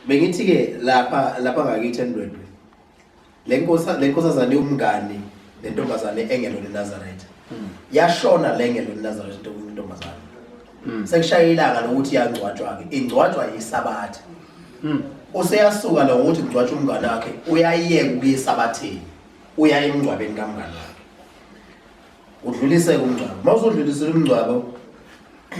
Bengithi ke lapha ngakithi endwendwe. Lenkosazane umngani lentombazane engelo leNazaretha. Yashona lengelo leNazaretha intombazane. Sekushaya ilanga lokuthi yangcwatshwa ke. Ingcwatshwa yiSabatha. Useyasuka lo ukuthi ngcwatshwa umngane wakhe uyayiyeka ukuyisabatheni. Uya emngcwabeni kamngane wakhe. Udlulise kumngcwabo. Mawusudlulisela umngcwabo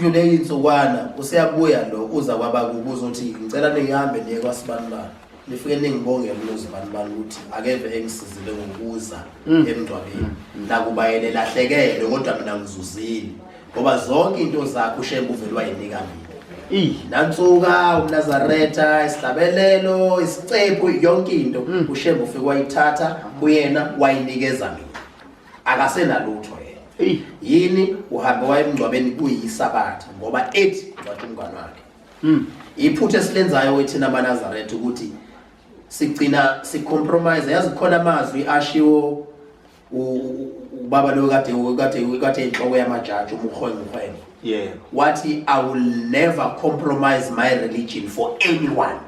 kule insukwana useyabuya lo uza kwaba kubuza uthi ngicela ningihambe niye kwaSibanibani. Nifike ningibongele uZibanibani ukuthi akeve engisizile ngokuza emngcwabeni. Nakubayele lahlekele kodwa mina ngizuzile. Ngoba zonke into zakhe uShembe uvele wayinika mina. Nansuka uNazaretha isihlabelelo isicephu yonke into uShembe ufike wayithatha kuyena wayinikeza mina. Akasenalutho yena. Yini uhambe waye emngcwabeni kuyiSabatha ngoba ethi ngcwatshwa umngane wakhe. Iphuthe esilenzayo wethina amaNazaretha ukuthi sigcina sicompromise yazi khona amazwi ashiwo ubaba lo kade inhloko yamajaji umukhwengu. Yeah. Wathi I will never compromise my religion for anyone.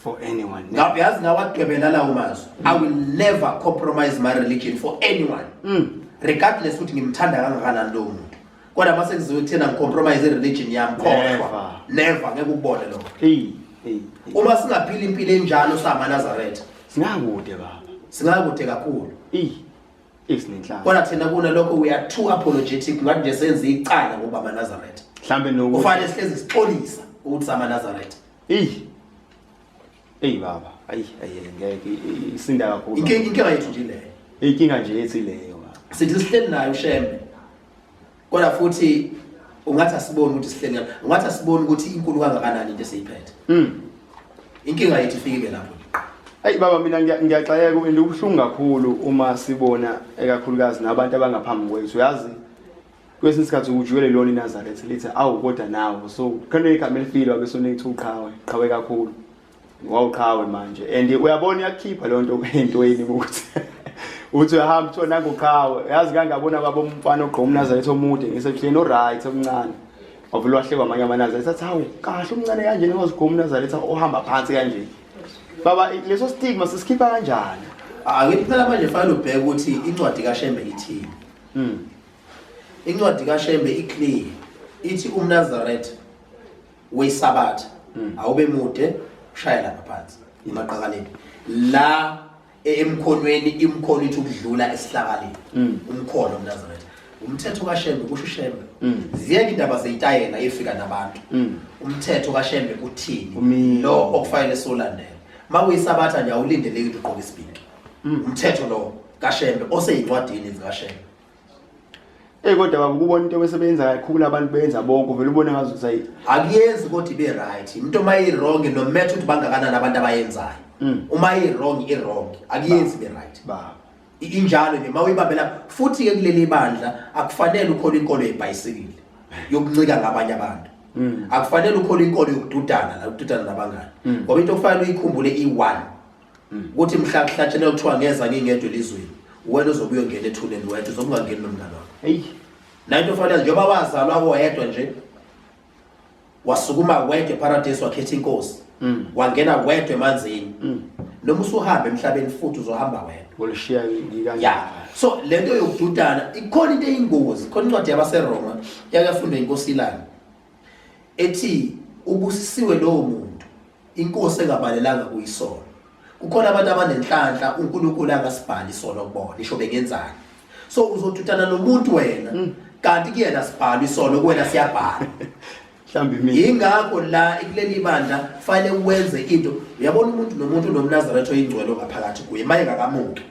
For anyone. Ngabe yazi ngawadwebela lawo mazwi. I will never compromise my religion for anyone. Regardless ukuthi ngimthanda kangakanani lo muntu. Kodwa mase kuzothina ngicompromise ireligion yami khohlwa. Never ngeke ukubone lokho. Uma singaphila impilo enjalo samaNazaretha singakude baba. Singakude kakhulu. Isinenhlamba. Kodwa thina kuna lokho we are too apologetic ngathi nje senze icala ngoba amaNazaretha. Mhlambe nokuthi kufanele sihlezi sixolisa ukuthi samaNazaretha. Baba. Ngeke isinda kakhulu. Inkinga yethu nje leyo. Inkinga nje ethi leyo baba. Sithi sihleli nayo Shembe. Kodwa futhi ungathi asiboni ukuthi sihleli nayo. Ungathi asiboni ukuthi inkulu kangakanani into esiyiphethe. Inkinga yethu ifikile lapho. Baba mina ngiyaxayeka into ubhlungu kakhulu uma sibona ekakhulukazi nabantu abangaphambi kwethu yazi kwesinye isikhathi ujuyele lona iNazaretha lithi awu kodwa nawo so khona igama elifile wabesonethi uqhawe kakhulu wawuqhawe manje and uyabona yakhipha lonto entweni ukuthi uthi uyahamba uthola ngoqhawe yazi ngangabona kwabo umfana ogqoka uNazaretha omude ngisehleni oright omncane ovela wahlekwa amanye amaNazaretha athi hawu kahle umncane kanje ngozigoma uNazaretha ohamba phansi kanje. Baba leso stigma sisikhipha kanjani? Ngithi phela manje fanele ubheke ukuthi incwadi kaShembe ithini. Incwadi kaShembe iclear. Ithi umNazaretha weSabatha awube mude ushaya lapha phansi emaqakaleni. La emkhonweni imkhono ithi ukudlula esihlakaleni. Umkhono umNazaretha. Umthetho kaShembe kusho uShembe. Ziyeke indaba zeyitayela efika nabantu. Umthetho kaShembe uthini? Lo okufanele solandela. MakuyiSabatha nje awulindeleki ukuthi ugqoke isibindi. Umthetho lo kaShembe oseyincwadini zikaShembe. Kodwa baba kubona into besebenza kakhulu abantu benza bonke vele ubone ngazi ukuthi akuyenzi ukuthi be right. Into mayi wrong no matter ukuthi bangakanani abantu abayenzayo. Uma i wrong akuyenzi be right. Baba. Injalo nje mawuyibambela futhi ke kuleli bandla akufanele ukhole inkolo yebhayisikili yokuncika ngabanye abantu. Akufanele ukhole inkolo yokududana nabangani. Ngoba into okufanele uyikhumbule i1 ukuthi mhla kuhlatshelwe kuthiwa ngeza ngingedwe elizweni wena uzobuya ungena ethuneni wedwa uzokungangeni nomngane wakho. Na into okufanele njengoba wazalwa wedwa nje wasukuma wedwa eparadise wakhetha inkosi wangena wedwa emanzini noma usuhamba emhlabeni futhi uzohamba wedwa wolishiya ngikanje. So lento yokududana ikhona into eyingozi. Khona incwadi yabaseRoma yakafunda inkosi ilanga ethi ubusisiwe lo muntu inkosi engabalelanga kuyisono. Kukhona abantu abanenhlanhla uNkulunkulu angasibhali isono kubona isho bengenzani. So uzodudana nomuntu wena kanti kuyena sibhali isono kuwena siyabhala. Mhlambi mina ingakho la kuleli bandla fanele uwenze into uyabona umuntu nomuntu nomNazaretha oyingcwele ngaphakathi kuye maye ngakamuke.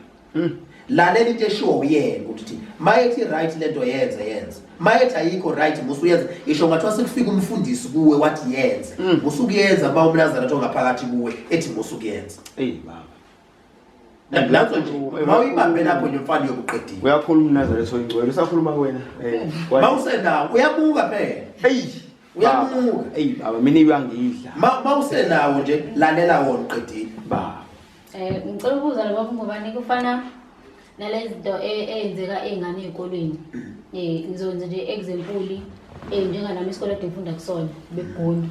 Lalela into eshiwo uyena ukuthi mayethi right lento yenze mayethi ayikho right musuyenza isho ngathi wasekufika umfundisi kuwe wathi yenze musukuyenza ba umNazaretha ongaphakathi kuwe ethi musukuyenza. Baba Lapho nje mawuyibambe lapho nje mfana yokuqedile uyakhuluma uNazaretha oyingcwele usakhuluma wena mawusenawo uyabuka phela uyabuka baba mina iyangidla mawusenawo nje lalela wona uqedile baba. Ngicela ukubuza lo baba Ngubane kufana nalezi zinto eyenzeka ezingane ezikolweni. Ngizonze nje example njenga nami isikole engifunda kusona beBuhleni.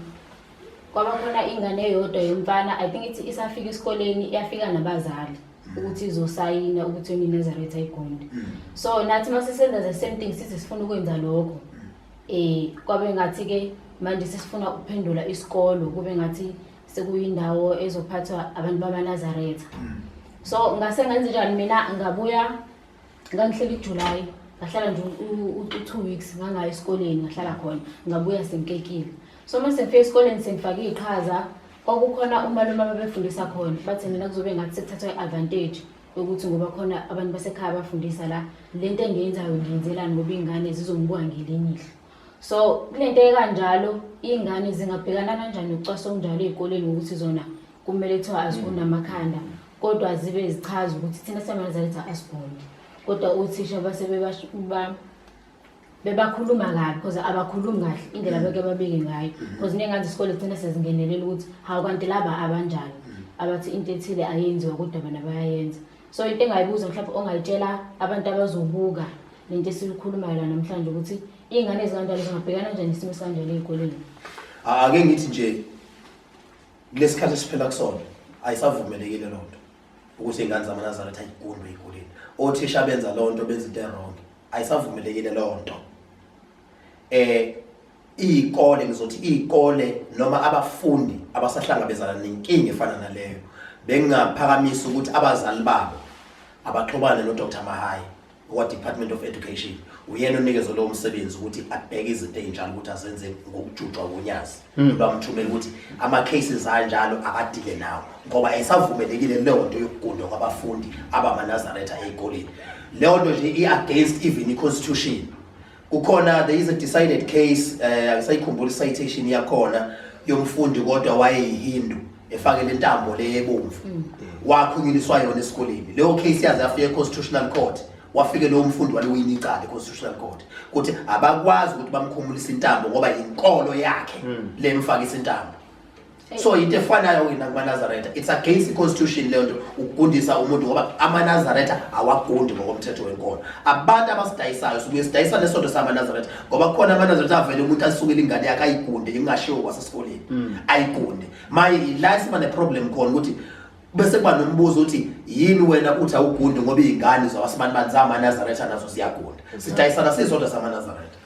kwaba khona ingane eyodwa yomfana I think ithi isafika eskoleni iyafika nabazali ukuthi izosayina ukuthi kweNazaretha igundwe. So nathi masisenza the same thing sithi sifuna ukwenza lokho kwabe ngathi ke manje sesifuna ukuphendula isikolo kube ngathi sekuyindawo ezophathwa abantu bamaNazaretha. So ngase ngenze njani mina ngabuya ngangihlela iJuly ngahlala nje u2 weeks nganga esikoleni ngahlala khona ngabuya semkekile. So mase ngifike esikoleni sengifaka iqhaza okukhona umalume abafundisa khona bathi mina kuzobe ngathi sekuthathwa advantage ukuthi ngoba khona abantu basekhaya abafundisa la lento engiyenzayo ngiyenzelani ngoba ingane zizongibuka ngelinye. So kulento ekanjalo ingane zingabhekana kanjani nokucwasa onjalo ezikoleni ukuthi zona kumele kuthiwa azikunamakhanda kodwa zibe zichaza ukuthi thina samaNazaretha asibone kodwa uthisha bebakhuluma kahle because abakhulumi kahle indlela beke babeke ngayo because nengane isikole thina sezingenelela ukuthi hawu kanti laba abanjani abathi into ethile ayenziwa kodwa bona bayayenza. So into engayibuza mhlawumbe ongayitshela abantu abazobuka lento esikhulumayo la namhlanje ukuthi ingane ezikanjalo zingabhekana kanjani isimo sanjalo ezikoleni. Ake ngithi nje kulesikhathi esiphela kusona ayisavumelekile lonto ukuthi ingane zamaNazaretha igundwe ezikoleni. Othisha benza lonto benza into wrong ayisavumelekile lonto. Izikole ngizothi izikole noma abafundi abasahlangabezana nenkinga efana naleyo bengaphakamisa ukuthi abazali babo abaxhobane noDr Mahayi wa Department of Education uyena onikeza lo msebenzi ukuthi abheke izinto ezinjalo ukuthi azenze ngokujujwa konyazi bamthumela ukuthi ama cases anjalo akadile nawo ngoba ayisavumelekile leyo nto yokugundwa kwabafundi abamaNazaretha ezikoleni. Leyo nto nje i-against even i-constitution. Kukhona there is a decided case ngisayikhumbula citation yakhona yomfundi kodwa wayeyihindu efakele intambo leyebomvu wakhunyuliswa yona esikoleni. Leyo case yaze yafika e-constitutional court wafike lo mfundi waliwina icala e-constitutional court ukuthi abakwazi ukuthi bamkhumulise intambo ngoba inkolo yakhe lemfakisa intambo. So into efanayo wena kumaNazaretha it's against the constitution leyo nto ukugundisa umuntu ngoba amaNazaretha awagundi ngokomthetho wenkolo. Abantu abasidayisayo subuye sidayisa nesonto samaNazaretha ngoba kukhona amaNazaretha avele umuntu asukela ingane yakhe ayigunde ingashiwo kwasesikoleni ayigunde. Maye la siba ne problem khona ukuthi bese kuba nombuzo uthi yini wena uthi awugunde ngoba izingane zawasebantu zamaNazaretha nazo ziyagunda. Sidayisana sisonto samaNazaretha.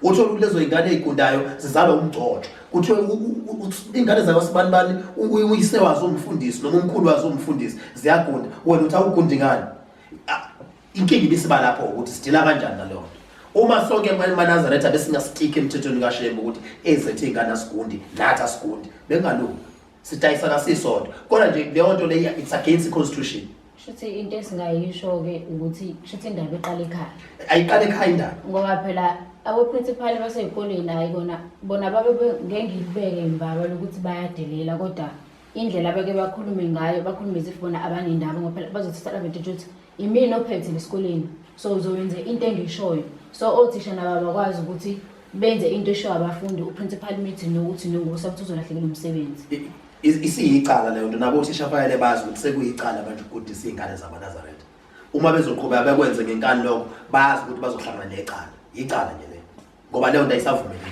Uthola lezo ingane ezigundayo zizalwa umgcotsho kuthiwe ingane zawasebantu uyise wazo umfundisi noma umkhulu wazo umfundisi ziyagunda wena uthi awugundi ngani. Inkingi ibisiba lapho ukuthi sidila kanjani nalokho. Uma sonke amaNazaretha besingastick emthethweni kaShembe ukuthi ezethe ingane asigundi nathi asigundi bengalungi sidayisana sisonto kodwa nje leyo nto leyo it's against the constitution. Shithi into esingayisho ke ukuthi shithi indaba eqala ekhaya. Ayiqala ekhaya indaba ngoba phela abo principal basezikoleni hayi bona babe ngengibeke imbaba lokuthi bayadelela kodwa indlela abeke bakhulume ngayo bakhulume izifuna abanendaba ngoba phela bazothatha advantage ukuthi imini ophethe esikoleni so uzowenza into engishoyo. So othisha nabo bakwazi ukuthi benze into eshoyo abafundi uprincipal meeting nokuthi ngokusakuthi uzolahlekela umsebenzi. Isiyicala leyo nto nabo othisha fanele bazi ukuthi sekuyicala manje ukugudisa izingane zamaNazaretha. Uma bezoqhubeka bekwenze ngenkani lokho bazi ukuthi bazohlangana necala. Icala nje leyo ngoba leyo nto ayisavumelekile.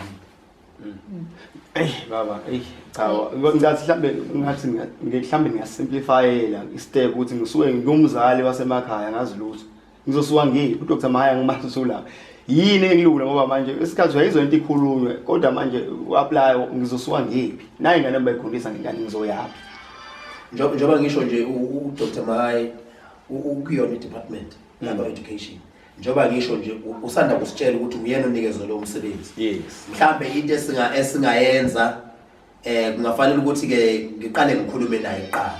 Baba cha ngathi mhlawumbe ngiyasimplifyela istep ukuthi ngisuke ngumzali wasemakhaya ngazi lutho ngizosuka ngiphi uDr Mahaya ngimasisula yini engilula ngoba manje isikhathi wayizo into ikhulunywe kodwa manje uapply ngizosuka ngiphi nayi ingane bayikhombisa ngani ngizoyaphi njoba ngisho nje uDr Mahaya ukuyona idepartment yabo education njoba ngisho nje usanda kusitshela ukuthi uyena onikeza lo msebenzi. Yes Mhlambe into esingayenza kungafanele ukuthi ke ngiqale ngikhulume naye eqala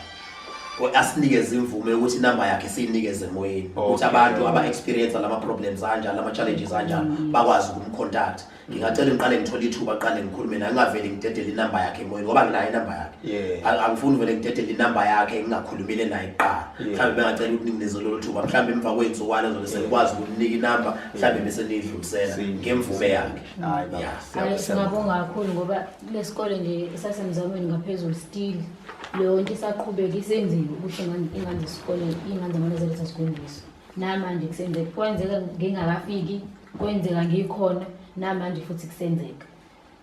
asinikeze imvume ukuthi inamba yakhe siyinikeze emoyeni ukuthi abantu aba experience lama problems kanjalo lama challenges kanjalo bakwazi ukumcontact. Ngingacela ngiqale ngithola ithuba aqale ngikhulume naye ngaveli ngidedele inamba yakhe emoyeni ngoba nginayo inamba yakhe. Angifuni vele ngidedele inamba yakhe ngingakhulumile naye eqala. Mhlambe bengacela ukuthi nginikeze lolu thuba mhlambe emva kwenzukwana zona senikwazi ukunika inamba mhlambe bese nidlulisela ngemvume yakhe. Hayi singabonga kakhulu ngoba lesikole nje sasemzamweni ngaphezulu still leyo nto isaqhubeka isenziwe ukuthi ingane zesikoleni ingane zamaNazaretha zigundiswe. Namanje kusenzeka kwenzeka ngingakafiki kwenzeka ngikhona namanje futhi kusenzeka.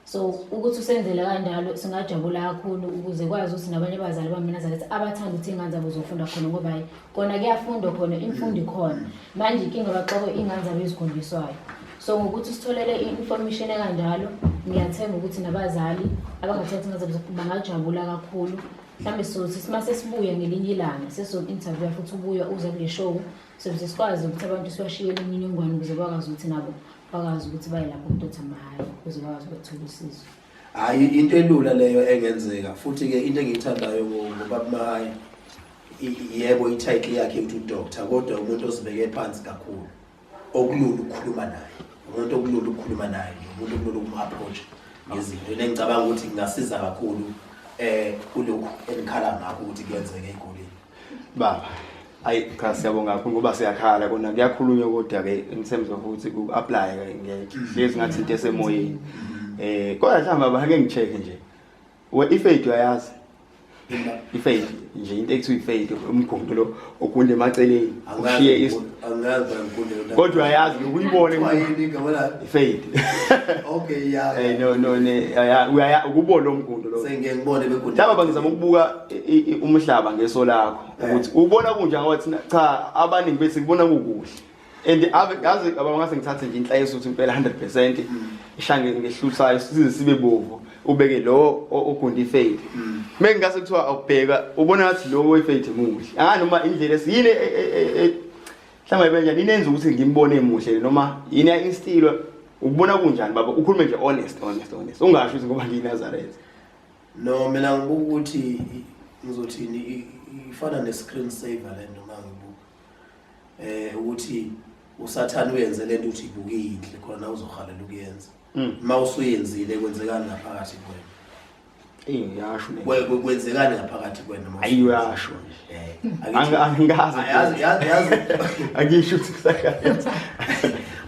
So ukuthi usenzele kanjalo singajabula kakhulu ukuze kwazi ukuthi nabanye abazali bami eNazaretha abathanda ukuthi ingane zabo zofunda khona ngoba hayi kona kuyafundwa khona imfundo ikhona manje inkinga baxoko ingane zabo ezikhombiswayo. So ngokuthi sitholele information ekanjalo ngiyathemba ukuthi nabazali abangathatha ingane zabo bangajabula kakhulu. Mhlambe sothi simase sibuye ngelinye ilanga seso interview futhi ubuya uze kule show sokuthi sikwazi ukuthi abantu siwashiyele imininingwane ukuze bakwazi ukuthi nabo bakwazi ukuthi baye lapho kuDr Mahayi ukuze bakwazi ukuthola usizo. Hayi into elula leyo engenzeka futhi ke into engiyithandayo ngoBaba Mahayi yebo i-title yakhe uthi udoctor kodwa umuntu ozibeke phansi kakhulu okulula ukukhuluma naye umuntu okulula ukukhuluma naye umuntu okulula ukum-approach ngezinto engicabanga ukuthi kungasiza kakhulu kulokhu enikhala ngakho ukuthi kuyenzeke ezikoleni. Baba ayi cha siyabonga kakhulu ngoba siyakhala kona kuyakhulunywa kodwa ke in terms of ukuthi ku-apply ngeke lezi ngathi into esemoyeni kodwa mhlawumbe baba ake ngicheck nje i-fade uyayazi i-fade nje into ekuthiwa i-fade umgundo lo okunde emaceleni ushiye angazi ngikude kodwa uyayazi ukuyibone i-fade okay yeah no ukubona lo mgundo lo sengeke ngibone begundo mhlawumbe ngizama ukubuka umhlaba ngeso lakho ukuthi ubona kunjani wathi cha abaningi bethi kubona kukuhle and yazi abangase ngithathe nje inhlayisi ukuthi impela 100% ishange ngehluthayo size sibe bovu ubeke lo ogunda i-fade meke ngase kuthiwa awubheka ubona ngathi lo we-fade muhle noma indlela esiyini mhlawumbe benjani inenza ukuthi ngimbone emuhle noma yini instilwa ubona kunjani baba ukhulume nje honest ungasho ukuthi ngoba ngiyiNazaretha. No mina ngibuka ukuthi ngizothini ifana ne-screen saver le nto mangibuka ukuthi usathana uyenze lento uthi ibuke inhle khona uzohalela ukuyenza mawusuyenzile kwenzekani ngaphakathi kwena yasho kwenzekani ngaphakathi kwena ayiyo yasho angazi yazi akisho ukuthi kusakhayenza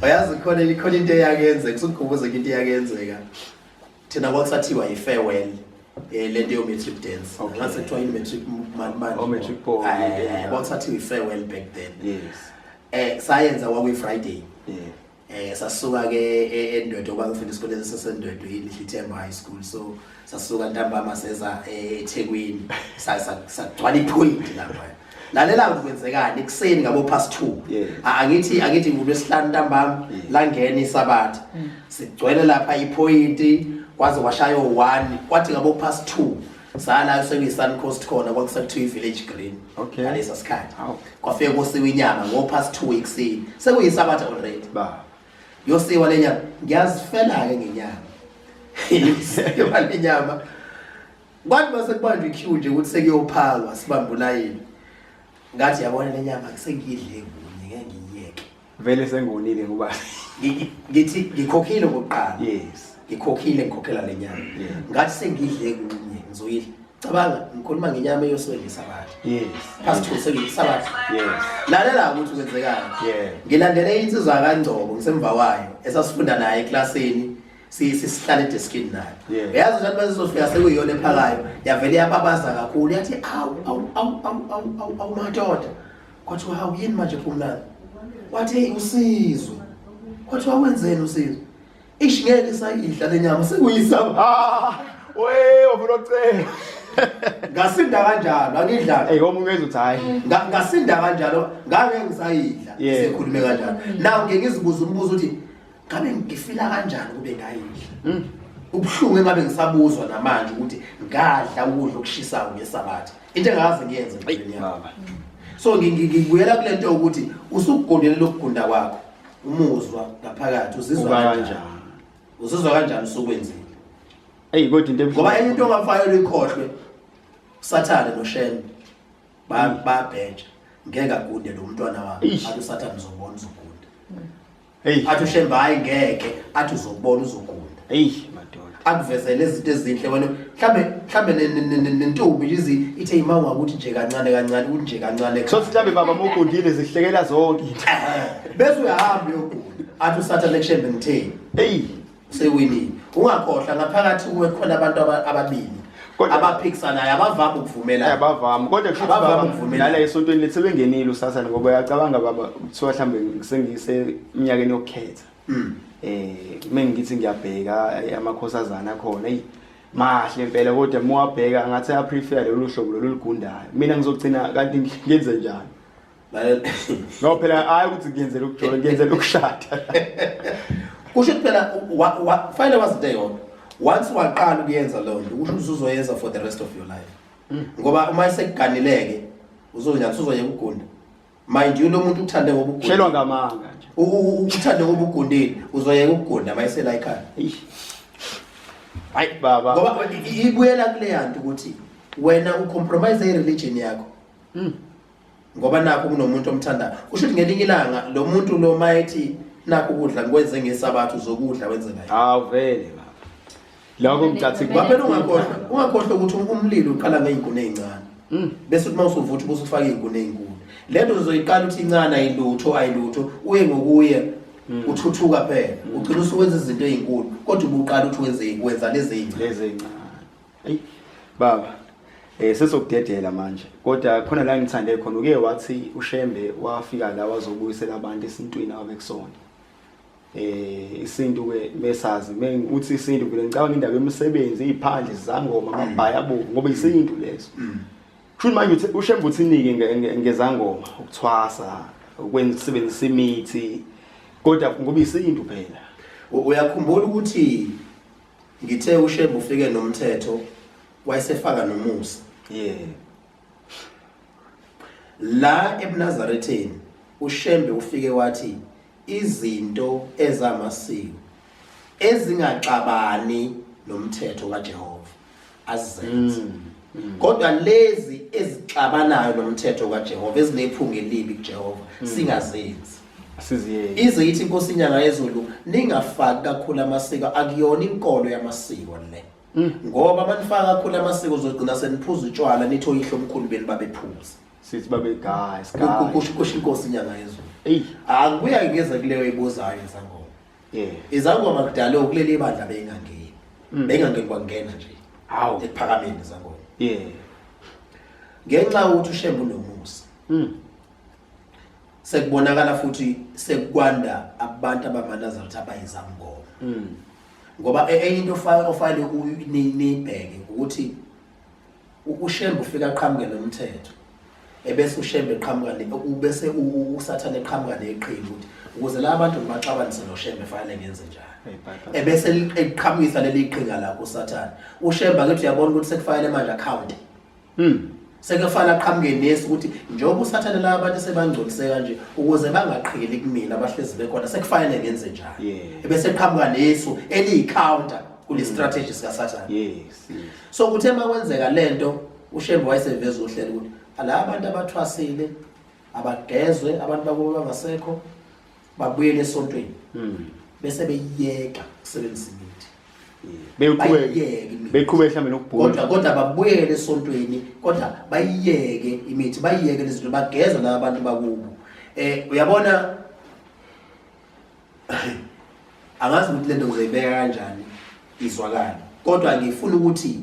ayazi khona into eyakenzeka kusukhubuza into eyakenzeka thina kwakusathiwa i-farewell lento yo-matric dance ngase kuthiwa i-matric matric ball kwakusathiwa i-farewell back then yes sayenza kwakuyi-Friday sasuka ke eNdwedwe ngoba ngifunda esikoleni sasendwedwe iLithemba High School so sasuka ntambama seza eThekwini sagcwala ipoint lapha lalela kwenzekani ekseni ngabo past 2 angithi ngolwesihlanu ntambama langena iSabatha sigcwele lapha ipoint kwaze kwashaya 1 kwathi ngabo past 2 sala sekuyi-Sun Coast khona kwakusakuthiwa i-Village Green ngalesa sikhathi kwafike kosiwa inyama ngo past 2 ekseni sekuyiSabatha already yosiwa lenyama ngiyazifela-ke ngenyama yoba lenyama kwathi base kubanjwa iqueue nje ukuthi sekuyophakwa sibambe ulayini ngathi yabona lenyama sengiyidle kunye ngeke ngiyiyeke vele sengonile ngoba ngithi ngikhokhile ngokuqala yes ngikhokhela lenyama ngathi sengiyidle kunye ngizoyidla cabanga ngikhuluma ngenyama eyosiwe ngeSabatha yes past 2 sekuyiSabatha yes lalela ukuthi kwenzekani ngilandele insizwa kaNgcobo ngisemva kwayo esasifunda naye eklasini sisihlala edeskini naye yazi ukuthi basizofika sekuyiyona ephakayo yavele yababaza kakhulu yathi awu madoda kwathiwa hawu yini manje phumlana wathi hey usizwe kwathiwa wenzeni usizwe ish ngeke sayidla lenyama sekuyisaba ufuna ukucela ngasinda kanjalo angidlala omunye ezothi hayi ngasinda kanjalo ngake ngisayidla sikhulume kanjalo naw ngeke ngizibuza umbuzo ukuthi ngabe ngifila kanjani kube ngayidla ubuhlungu engabe ngisabuzwa namanje ukuthi ngadla ukudla okushisayo ngeSabatha into engaze ngiyenze empilweni yami so ngibuyela kule nto ukuthi usukugondela lokugunda kwakho umuzwa ngaphakathi uzizwa kanjani usukwenzile kodwa into ngoba enye into ongafanele ikhohlwe usathane noShembe babheja ngeke agunde lo mntwana wakhe athi usathane uzobona uzogunda athi uShembe hayi ngeke athi uzobona uzogunda madoda akuvezele izinto ezinhle wena mhlambe nentombi ithe imanga ukuthi nje kancane ukuthi nje kancane so mhlambe baba mugundile zihlekela zonke bese uyahamba uyogunda athi usathane kuShembe ngitheni sewinini ungakhohlwa ngaphakathi kuwe khona abantu ababili abaphikisanayo abavama ukuvumela kodwa kusho la esontweni lethe bengenile usathane ngoba uyacabanga baba kuthiwa mhlambe sengise iminyakeni yokukhetha mengithi ngiyabheka amakhosazana khona mahle impela kodwa muwabheka ngathi I prefer lolu hlobo lolugundayo mina ngizogcina kanti ngiyenze njani no phela hayi ukuthi ngiyenzele ukujola ngiyenzele ukushada kusho phela fanele wazinte yona once waqala ukuyenza lo nto kusho uzoyenza for the rest of your life ngoba uma isekuganileke uzonyathi uzoyeka ukugunda mind you lo muntu uthande ngobugunda shelwa ngamanga nje uthande ngobugundeni uzoyeka ukugunda mayisela ekhaya hayi baba ngoba ibuyela kule yanto ukuthi wena ucompromise religion yakho ngoba nakho kunomuntu omthandayo kusho ukuthi ngelinye ilanga lo muntu lo mayithi nakho ukudla ngikwenze ngesabatha uzokudla wenze naye vele baba lokho ngicathi baphela ungakhohlwa ukuthi umlilo uqala ngey'nkuni ey'ncane bese uma usuvutha ubusufaka iy'nkuni ey'nkulu lento uzoyiqala ukuthi incane ayilutho uye ngokuye uthuthuka phela ugcina usuwenza izinto ey'nkulu kodwa ubuqala ukuthi wenza lezi ey'ncane hayi baba sesokudedela manje kodwa khona la ngithande khona uke wathi uShembe wafika la wazobuyisela abantu esintwini abekusona isintu ke besazi uthi isintu vele ngicabanga indaba yemisebenzi iziphandle zangoma amabhaya abo ngoba isintu leso kusho manje uthi uShembe uthinike ngezangoma ukuthwasa ukwenza ukusebenzisa imithi kodwa ngoba isintu phela uyakhumbula ukuthi ngithe uShembe ufike nomthetho wayesefaka nomusa la eBunazaretheni uShembe ufike wathi izinto ezamasiko ezingaxabani nomthetho kaJehova azenze kodwa lezi ezixabanayo nomthetho kaJehova ezinephunga elibi kuJehova singazenzi asiziyeke izithi inkosi inyanga yezulu ningafaki kakhulu amasiko akuyona inkolo yamasiko le ngoba manifaka kakhulu amasiko uzogcina seniphuza utshwala nithi oyihlo omkhulu beni babephuza sithi babe guys kusho inkosi inyanga yezulu akubuya ngeze kuleyo ibuzayo izangoma izangoma kudala okuleli ibandla bengangeni kwangena nje hawo ekuphakameni izangoma ngenxa ukuthi uShembe unomusa sekubonakala futhi sekukwanda abantu abamaNazaretha abayizangoma ngoba into ofale nibheke ukuthi uShembe ufika aqhamuke nomthetho ebese uShembe eqhamuka ubese uSathane eqhamuka neqhinga ukuthi ukuze la bantu baxabanise noShembe fanele ngenze njani ebese eqhamisa leli iqhinga la kuSathane uShembe akethi uyabona ukuthi sekufanele manje account sekufanele aqhamuke nesi ukuthi njengoba uSathane la abantu sebangcolise kanje ukuze bangaqhili kumina abahlezi bekhona sekufanele ngenze njani ebese eqhamuka nesu eliyicounter kule strategy sikaSathane so kuthe makwenzeka lento uShembe wayeseveza uhlelo ukuthi ala abantu abathwasile abagezwe abantu bakubo bangasekho babuyele esontweni bese beyiyeka ukusebenzisa imithi beqhubeka mhlawumbe nokubhula kodwa babuyele esontweni kodwa bayiyeke imithi bayiyeke lezinto bagezwe la abantu bakubo uyabona angazi ukuthi lento ngizayibeka kanjani izwakala kodwa ngifuna ukuthi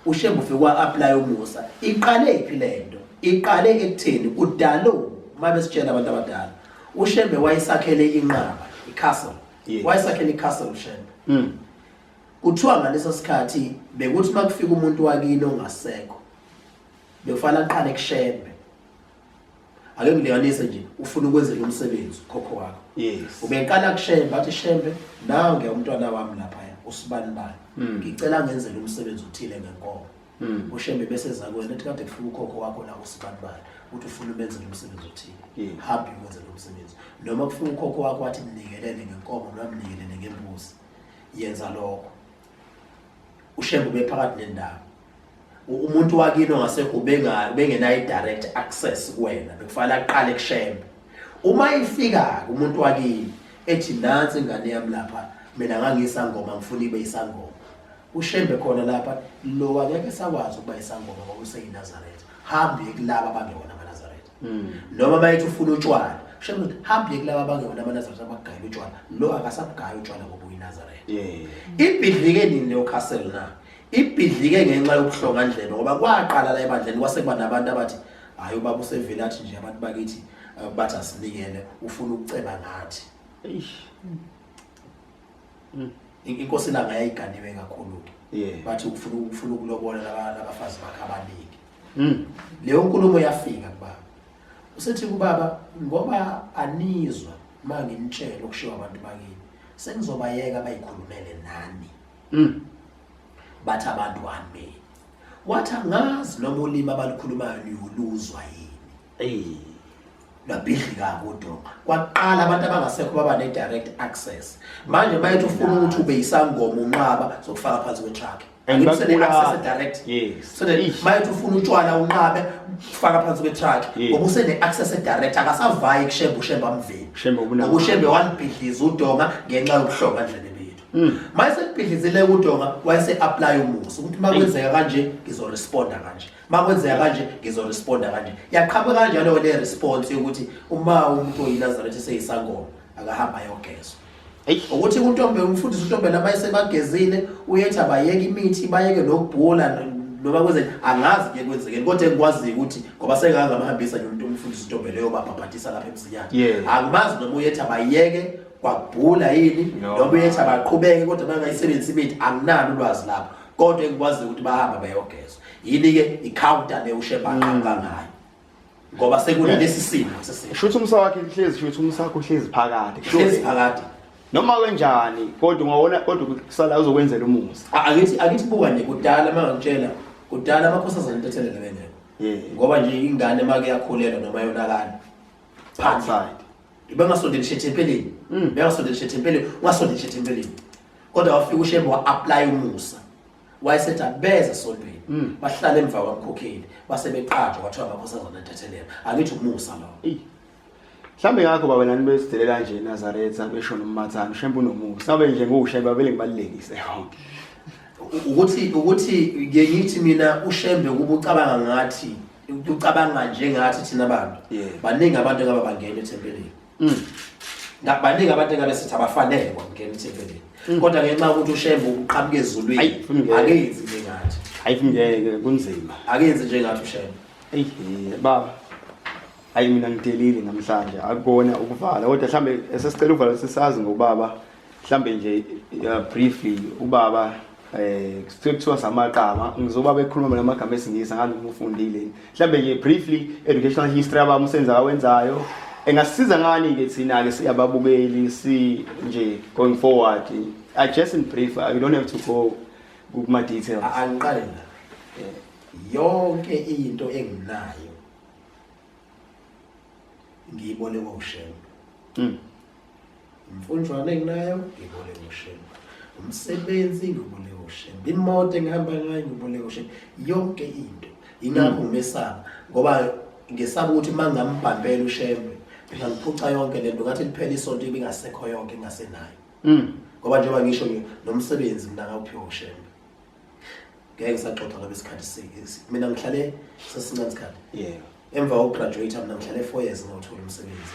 uShembe ufike kwa-apply umusa iqale iphi lento iqale ekutheni kudalo uma besitshela abantu abadala uShembe wayesakhele inqaba icastle wayesakhele icastle uShembe kuthiwa ngaleso sikhathi bekuthi makufika umuntu wakini ongasekho bekufanele aqale kuShembe ake ngilinganise nje ufuna ukwenzela umsebenzi khokho wakho ubeqala kuShembe athi Shembe nawe ngiyumntwana wami lapha usibani bani ngicela ngenzele umsebenzi uthile ngenkomo uShembe bese za kuwena ethi kade kufika ukhokho wakho la usibani bani uthi ufuna umenzele umsebenzi uthile happy ukwenzela umsebenzi noma kufika ukhokho wakho wathi mnikelele ngenkomo noma mnikelele ngembuzi yenza lokho uShembe bephakathi nendawo umuntu wakini ongasekho bengenayo direct access kuwena bekufanele aqale kuShembe uma ifika umuntu wakini ethi nansi ingane yami lapha mina ngangisangoma ngifuna ibe isangoma uShembe khona lapha lo akeke sakwazi ukuba isangoma ngoba useyiNazaretha hambe kulaba abangewona amaNazaretha noma bayithi ufuna utshwala uShembe uthi hambe kulaba abangewona amaNazaretha abagaya utshwala lo akasabugaya utshwala ngoba uyiNazaretha ibhidlike nini leyo castle na ibhidlike ngenxa yokuhlonga ndlebe ngoba kwaqala la ebandleni kwasekuba nabantu abathi hayi ubaba usevelathi nje abantu bakithi bathi asinikele ufuna ukuceba ngathi inkosi langa yayiganiwe kakhulu Yeah. bathi ufuna ukulobola labafazi bakhe abaningi leyo nkulumo yafika kubaba usethi kubaba ngoba anizwa mangimtshela ukushiwa abantu bakini sengizobayeka bayikhulumele nani bathi abantu wami wathi angazi noma ulimi abalukhulumayo liyoluzwa yini nabidlika kodwa kwaqala abantu abangasekho baba ne direct access manje bayithi ufuna ukuthi ube yisangoma unqaba zokufaka phansi kwetrack angibusele access direct so that bayithi ufuna utshwala unqabe ufaka phansi kwetrack ngoba usene access direct akasavayi kushembe ushembe amveni ushembe wanibhidliza udonga ngenxa yokuhlonga ndlebe bethu mayise kubhidlizile udonga wayese apply umusa ukuthi makwenzeka kanje ngizoresponda kanje makwenzeka kanje ngizoresponda kanje yaqhamuka kanjalo le response ukuthi uma umuntu oyiNazaretha seyisangoma akahamba yogezwa ukuthi untombe umfundisi untombe lamayise bagezile uyethi abayeke imithi bayeke nokubhula noma kwenze angazi ke kwenzekeni kodwa engikwazi ukuthi ngoba senganga amahambisa nje umuntu umfundisi untombe leyo babhabhathisa lapha emzinyana angimazi noma uyethi abayeke kwabhula yini noma uyethi abaqhubeke kodwa bangayisebenzisi imithi anginalo ulwazi lapho kodwa engikwazi ukuthi bahamba bayogezwa yini ke icounter le usheba aqhanga ngayo ngoba sekunalesi simo sesimo shuthi umsa wakhe hlezi shuthi umsa wakhe hlezi phakade noma kanjani kodwa ungawona kodwa kusala uzokwenzela umusa akithi buka nje kudala mangitshela kudala amakhosazana entethelele bengekho ngoba nje ingane make yakhulelwa noma yonakala outside ibengasondelishe tempeleni bengasondelishe tempeleni ungasondelishe tempeleni kodwa wafika ushembe wa-apply umusa wayesetha beza sontweni bahlala emva kwamkhokheli basebeqhathwa kwathiwa amakhosazana entethelele akithi umusa lo mhlambe ngakho baba nani besidelela nje eNazaretha besho noMathana ushembe unomusa abe nje ngoshembe abele ngibalekise ukuthi ngiyithi mina ushembe kuba ucabanga ngathi ucabanga njengathi thina abantu baningi abantu engaba bangena ethempeleni baningi abantu engabe sithi abafanele kwangena ethempeleni kodwa ngenxa ukuthi ushembe uqhamuke ezulwini akenzi njengathi ayifungeke kunzima akenzi njengathi ushembe baba hayi mina ngitelile namhlanje akubona ukuvala kodwa mhlambe esesicela uvala sisazi ngobaba mhlambe nje briefly ubaba kuthiwa samaqama ngizoba bekhuluma namagama esingisi ngazi umufundile mhlambe nje briefly educational history abami usenza kawenzayo engasiza ngani ke thina ke siyababukeli si nje going forward just in brief I don't have to go kuma details angiqale la yonke into enginayo ngiyibone ngoshembe umfunjwana enginayo ngibone ngoshembe umsebenzi ngibone ngoshembe imoto engihamba ngayo ngibone ngoshembe yonke into ingakho ngimesaba ngoba ngesaba ukuthi mangambambela ushembe ngiphuca yonke lento ngathi liphela isonto ibingasekho yonke engasenayo ngoba njengoba ngisho nomsebenzi mina ngawuphiwa ushembe ngeke ngisaxoxa ngabe isikhathi mina ngihlale sesincane isikhathi emva kokugraduate mina ngihlale 4 years ngawuthola umsebenzi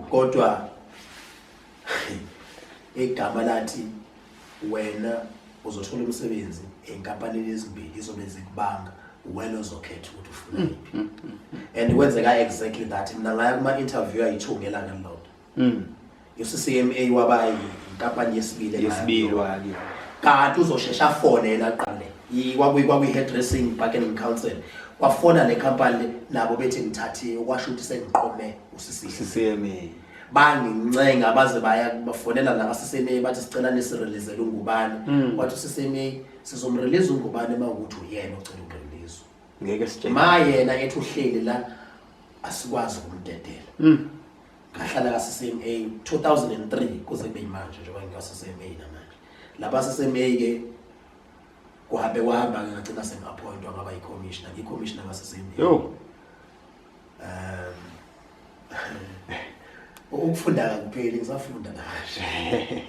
kodwa igama lathi wena uzothola umsebenzi enkampanini ezimbili izobe zikubanga wena uzokhetha ukuthi ufuna yiphi and kwenzeka exactly that mina ngaya kuma interview ayithungela ngalona uCCMA waba inkampani yesibili wake kanti uzoshesha fonela aqale kwakuyi hairdressing bargaining council wafona le company nabo bethi ngithathiwe kwasho ukuthi sengiqome uCCMA bangincenga baze bafonela la kaCCMA bathi sicela nisirelease uNgubane wathi uCCMA sizomrelease uNgubane mawukuthi uyena ocela ukurelease ngeke sitshele mayena ethi uhleli la asikwazi ukumdedela ngahlala kaCCMA 2003 kuze kube manje njengoba ngikaCCMA namanje lapha CCMA ke kuhamba ngagcina sengiappointwa ngaba i-commissioner kaCCMA ukufunda kuphela ngisafunda nje